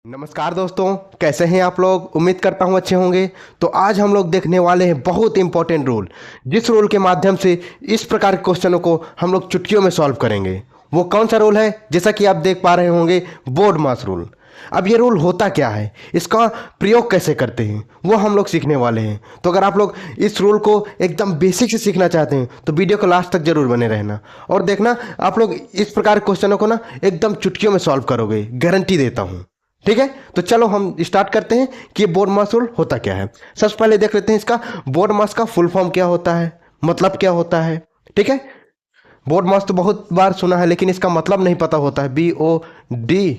नमस्कार दोस्तों, कैसे हैं आप लोग। उम्मीद करता हूं अच्छे होंगे। तो आज हम लोग देखने वाले हैं बहुत इंपॉर्टेंट रूल, जिस रूल के माध्यम से इस प्रकार के क्वेश्चनों को हम लोग चुटकियों में सॉल्व करेंगे। वो कौन सा रूल है? जैसा कि आप देख पा रहे होंगे, बोर्ड मास रूल। अब ये रूल होता क्या है, इसका प्रयोग कैसे करते हैं, वो हम लोग सीखने वाले हैं। तो अगर आप लोग इस रूल को एकदम बेसिक से सीखना चाहते हैं तो वीडियो को लास्ट तक जरूर बने रहना और देखना, आप लोग इस प्रकार के क्वेश्चनों को ना एकदम चुटकियों में सॉल्व करोगे, गारंटी देता हूँ। ठीक है, तो चलो हम स्टार्ट करते हैं कि ये बोर्ड मास रूल होता क्या है। सबसे पहले देख लेते हैं इसका बोर्ड मास का फुल फॉर्म क्या होता है, मतलब क्या होता है। ठीक है, बोर्ड मास तो बहुत बार सुना है लेकिन इसका मतलब नहीं पता होता है। BODMAS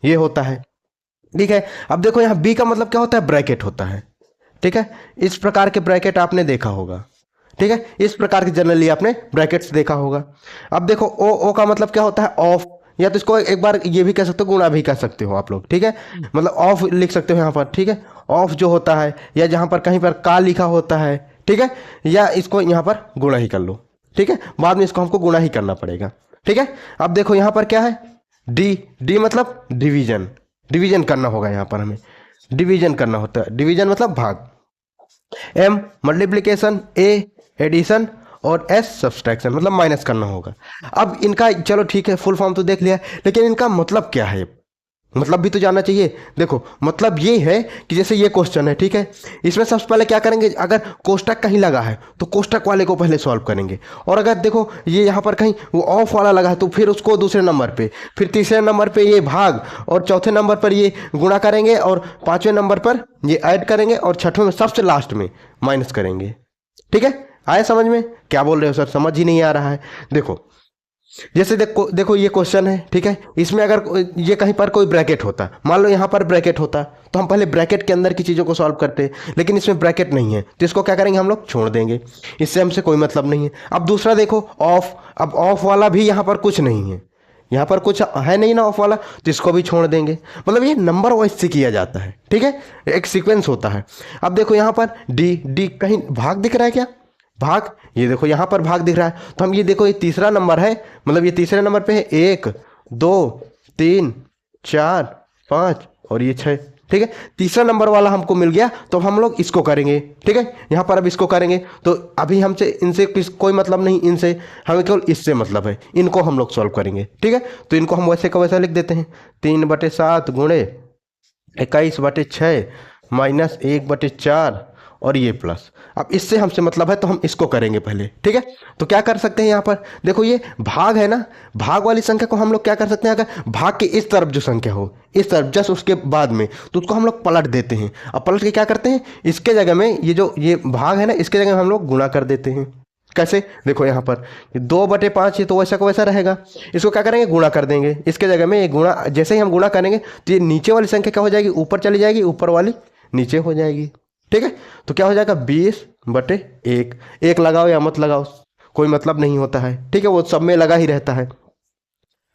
ये होता है। ठीक है, अब देखो यहाँ बी का मतलब क्या होता है, ब्रैकेट होता है। ठीक है, इस प्रकार के ब्रैकेट आपने देखा होगा। ठीक है, इस प्रकार के जनरली आपने ब्रैकेट्स देखा होगा। अब देखो ओ का मतलब क्या होता है, ऑफ, या तो इसको एक बार ये भी कह सकते हो, गुणा भी कह सकते हो आप लोग। ठीक है, मतलब ऑफ लिख सकते हो यहाँ पर। ठीक है, ऑफ जो होता है, या जहाँ पर कहीं पर का लिखा होता है, ठीक है, या इसको यहाँ पर गुणा ही कर लो। ठीक है, बाद में इसको हमको गुणा ही करना पड़ेगा। ठीक है, अब देखो यहाँ पर क्या है, डी मतलब डिवीजन, डिवीजन करना होगा। यहाँ पर हमें डिवीजन करना होता है, डिवीजन मतलब भाग। एम मल्टीप्लिकेशन, ए एडिशन और एस सब्सट्रैक्शन मतलब माइनस करना होगा। अब इनका चलो ठीक है, फुल फॉर्म तो देख लिया, लेकिन इनका मतलब क्या है, मतलब भी तो जानना चाहिए। देखो मतलब ये है कि जैसे ये क्वेश्चन है, ठीक है, इसमें सबसे पहले क्या करेंगे, अगर कोष्टक कहीं लगा है तो कोष्टक वाले को पहले सॉल्व करेंगे। और अगर देखो ये यहाँ पर कहीं वो ऑफ वाला लगा है तो फिर उसको दूसरे नंबर पे, फिर तीसरे नंबर पे ये भाग, और चौथे नंबर पर ये गुणा करेंगे, और पाँचवें नंबर पर ये ऐड करेंगे, और छठवें में सबसे लास्ट में माइनस करेंगे। ठीक है, आए समझ में? क्या बोल रहे हो सर, समझ ही नहीं आ रहा है। देखो जैसे देखो ये क्वेश्चन है, ठीक है, इसमें अगर ये कहीं पर कोई ब्रैकेट होता, मान लो यहाँ पर ब्रैकेट होता, तो हम पहले ब्रैकेट के अंदर की चीज़ों को सॉल्व करते, लेकिन इसमें ब्रैकेट नहीं है तो इसको क्या करेंगे, हम लोग छोड़ देंगे, इससे हमसे कोई मतलब नहीं है। अब दूसरा देखो ऑफ, अब ऑफ वाला भी यहाँ पर कुछ नहीं है, यहाँ पर कुछ है नहीं ना ऑफ वाला, तो इसको भी छोड़ देंगे। मतलब ये नंबर वाइज से किया जाता है। ठीक है, एक सीक्वेंस होता है। अब देखो यहाँ पर डी कहीं भाग दिख रहा है क्या, भाग, ये देखो यहाँ पर भाग दिख रहा है, तो हम ये देखो ये तीसरा नंबर है, मतलब ये तीसरे नंबर पे है, 1 2 3 4 5 और ये 6। ठीक है, तीसरा नंबर वाला हमको मिल गया, तो हम लोग इसको करेंगे। ठीक है, यहाँ पर अब इसको करेंगे, तो अभी हमसे इनसे कोई मतलब नहीं, इनसे हमें केवल इससे मतलब है, इनको हम लोग सॉल्व करेंगे। ठीक है, तो इनको हम वैसे का वैसा लिख देते हैं, 3/7 गुणे 21/6 माइनस 1/4 और ये प्लस। अब इससे हमसे मतलब है तो हम इसको करेंगे पहले। ठीक है, तो क्या कर सकते हैं, यहाँ पर देखो ये भाग है ना, भाग वाली संख्या को हम लोग क्या कर सकते हैं, अगर भाग के इस तरफ जो संख्या हो, इस तरफ जस्ट उसके बाद में, तो उसको हम लोग पलट देते हैं। अब पलट के क्या करते हैं, इसके जगह में ये जो ये भाग है ना, इसके जगह में हम लोग गुणा कर देते हैं। कैसे, देखो यहाँ पर 2/5 ये तो वैसा का वैसा रहेगा, इसको क्या करेंगे, गुणा कर देंगे। इसके जगह में ये गुणा, जैसे ही हम गुणा करेंगे तो ये नीचे वाली संख्या क्या हो जाएगी, ऊपर चली जाएगी, ऊपर वाली नीचे हो जाएगी। ठीक है, तो क्या हो जाएगा, 20/1। एक लगाओ या मत लगाओ कोई मतलब नहीं होता है। ठीक है, वो सब में लगा ही रहता है।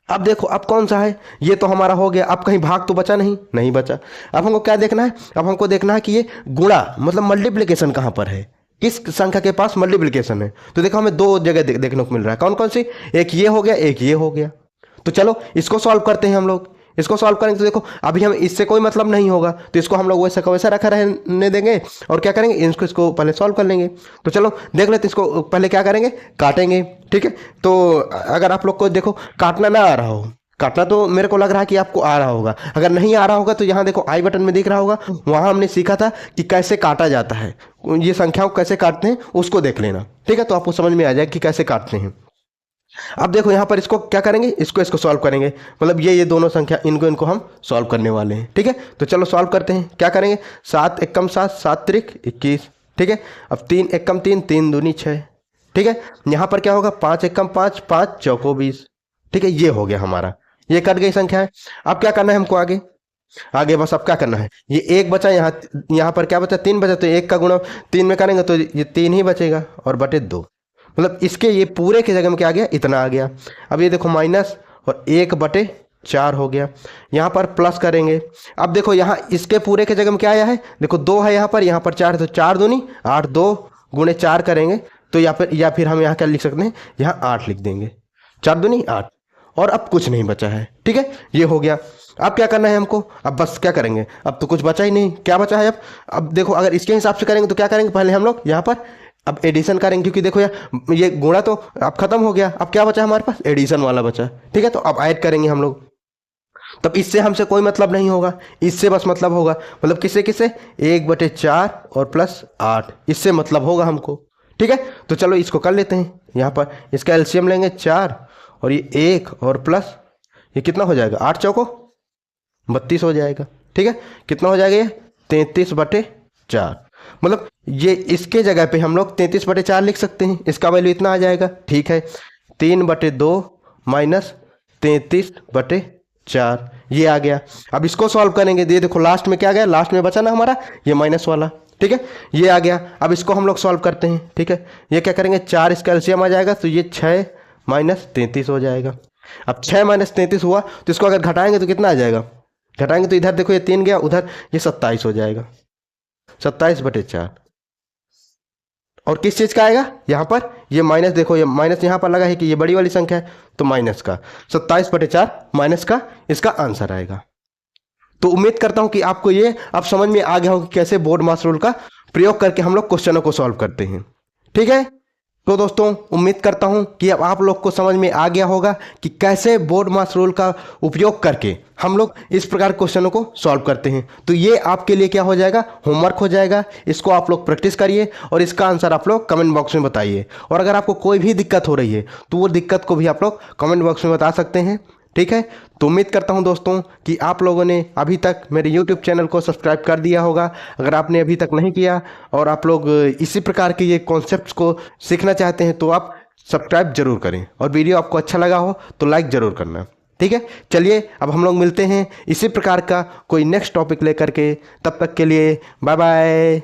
अब देखो अब कौन सा है, ये तो हमारा हो गया। अब कहीं भाग तो बचा नहीं, नहीं बचा। अब हमको क्या देखना है, अब हमको देखना है कि ये गुणा मतलब मल्टीप्लिकेशन कहाँ पर है, किस संख्या के पास मल्टीप्लिकेशन है। तो देखो हमें दो जगह देखने को मिल रहा है, कौन कौन सी, एक ये हो गया, एक ये हो गया। तो चलो इसको सॉल्व करते हैं हम लोग। इसको सॉल्व करेंगे तो देखो अभी हम इससे कोई मतलब नहीं होगा, तो इसको हम लोग वैसा का वैसा रखा रहने देंगे, और क्या करेंगे, इसको पहले सॉल्व कर लेंगे। तो चलो देख लेते, इसको पहले क्या करेंगे, काटेंगे। ठीक है, तो अगर आप लोग को देखो काटना ना आ रहा हो, काटना तो मेरे को लग रहा है कि आपको आ रहा होगा, अगर नहीं आ रहा होगा तो यहाँ देखो आई बटन में दिख रहा होगा, वहाँ हमने सीखा था कि कैसे काटा जाता है, ये संख्याओं को कैसे काटते हैं उसको देख लेना। ठीक है, तो आपको समझ में आ जाएगा कि कैसे काटते हैं। अब देखो यहाँ पर इसको क्या करेंगे, इसको सॉल्व करेंगे, मतलब ये दोनों संख्या इनको हम सॉल्व करने वाले हैं। ठीक है, तो चलो सॉल्व करते हैं। क्या करेंगे, 7 एकम 7 7 त्रिक 21। ठीक है, अब 3 एकम 3 3 दूनी 6। ठीक है, यहाँ पर क्या होगा, 5 एकम 5 5 चौको 20। ठीक है, ये हो गया हमारा, ये कट गई संख्या है। अब क्या करना है हमको, आगे आगे बस अब क्या करना है, ये एक बचा, यहाँ पर क्या बचा, 3 बचा, तो 1 का गुणा 3 में करेंगे तो ये 3 ही बचेगा, और बटे 2, मतलब इसके ये पूरे के जगह में क्या आ गया, इतना आ गया। अब ये देखो माइनस और 1/4 हो गया, यहाँ पर प्लस करेंगे। अब देखो यहाँ इसके पूरे के जगह में क्या आया है, देखो 2 है यहाँ पर 4 है, तो 4 दूनी 8, 2 गुणे 4 करेंगे तो या फिर हम यहाँ क्या लिख सकते हैं, यहाँ 8 लिख देंगे, 4 दूनी 8, और अब कुछ नहीं बचा है। ठीक है, ये हो गया। अब क्या करना है हमको, अब बस क्या करेंगे, अब तो कुछ बचा ही नहीं, क्या बचा है अब देखो अगर इसके हिसाब से करेंगे तो क्या करेंगे, पहले हम लोग यहाँ पर अब एडिशन करेंगे, क्योंकि देखो यार ये गुणा तो अब खत्म हो गया, अब क्या बचा हमारे पास, एडिशन वाला बचा। ठीक है, तो अब ऐड करेंगे हम लोग। तब इससे हमसे कोई मतलब नहीं होगा, इससे बस मतलब होगा, मतलब किससे किससे, 1/4 और +8, इससे मतलब होगा हमको। ठीक है, तो चलो इसको कर लेते हैं। यहाँ पर इसका एलसीएम लेंगे 4 और ये 1 और प्लस ये कितना हो जाएगा, 8 चौको 32 हो जाएगा। ठीक है, कितना हो जाएगा ये 33/4, मतलब ये इसके जगह पे हम लोग 33/4 लिख सकते हैं, इसका वैल्यू इतना आ जाएगा। ठीक है, 3/2 माइनस 33/4 ये आ गया। अब इसको सॉल्व करेंगे, ये देखो लास्ट में क्या आ गया, लास्ट में बचा ना हमारा ये माइनस वाला। ठीक है, ये आ गया। अब इसको हम लोग सॉल्व करते हैं। ठीक है, ये क्या करेंगे, 4 इसका एलसीएम आ जाएगा तो ये 6 माइनस 33 हो जाएगा। अब 6 माइनस 33 हुआ तो इसको अगर घटाएंगे तो कितना आ जाएगा, घटाएंगे तो इधर देखो ये 3 गया, उधर ये 27 हो जाएगा, 27/4। और किस चीज़ का आएगा यहाँ पर, ये माइनस, देखो ये माइनस यहाँ पर लगा है कि ये बड़ी वाली संख्या है तो माइनस का 27/4 माइनस का इसका आंसर आएगा। तो उम्मीद करता हूँ कि आपको ये अब समझ में आ गया हो कि कैसे बोर्ड मास रूल का प्रयोग करके हम लोग क्वेश्चनों को सॉल्व करते हैं। ठीक है, तो दोस्तों उम्मीद करता हूं कि अब आप लोग को समझ में आ गया होगा कि कैसे बोर्ड मास रूल का उपयोग करके हम लोग इस प्रकार क्वेश्चनों को सॉल्व करते हैं। तो ये आपके लिए क्या हो जाएगा, होमवर्क हो जाएगा। इसको आप लोग प्रैक्टिस करिए और इसका आंसर आप लोग कमेंट बॉक्स में बताइए। और अगर आपको कोई भी दिक्कत हो रही है तो वो दिक्कत को भी आप लोग कमेंट बॉक्स में बता सकते हैं। ठीक है, तो उम्मीद करता हूं दोस्तों कि आप लोगों ने अभी तक मेरे YouTube चैनल को सब्सक्राइब कर दिया होगा। अगर आपने अभी तक नहीं किया और आप लोग इसी प्रकार के ये कॉन्सेप्ट्स को सीखना चाहते हैं तो आप सब्सक्राइब जरूर करें, और वीडियो आपको अच्छा लगा हो तो लाइक ज़रूर करना। ठीक है, चलिए अब हम लोग मिलते हैं इसी प्रकार का कोई नेक्स्ट टॉपिक लेकर के, तब तक के लिए बाय बाय।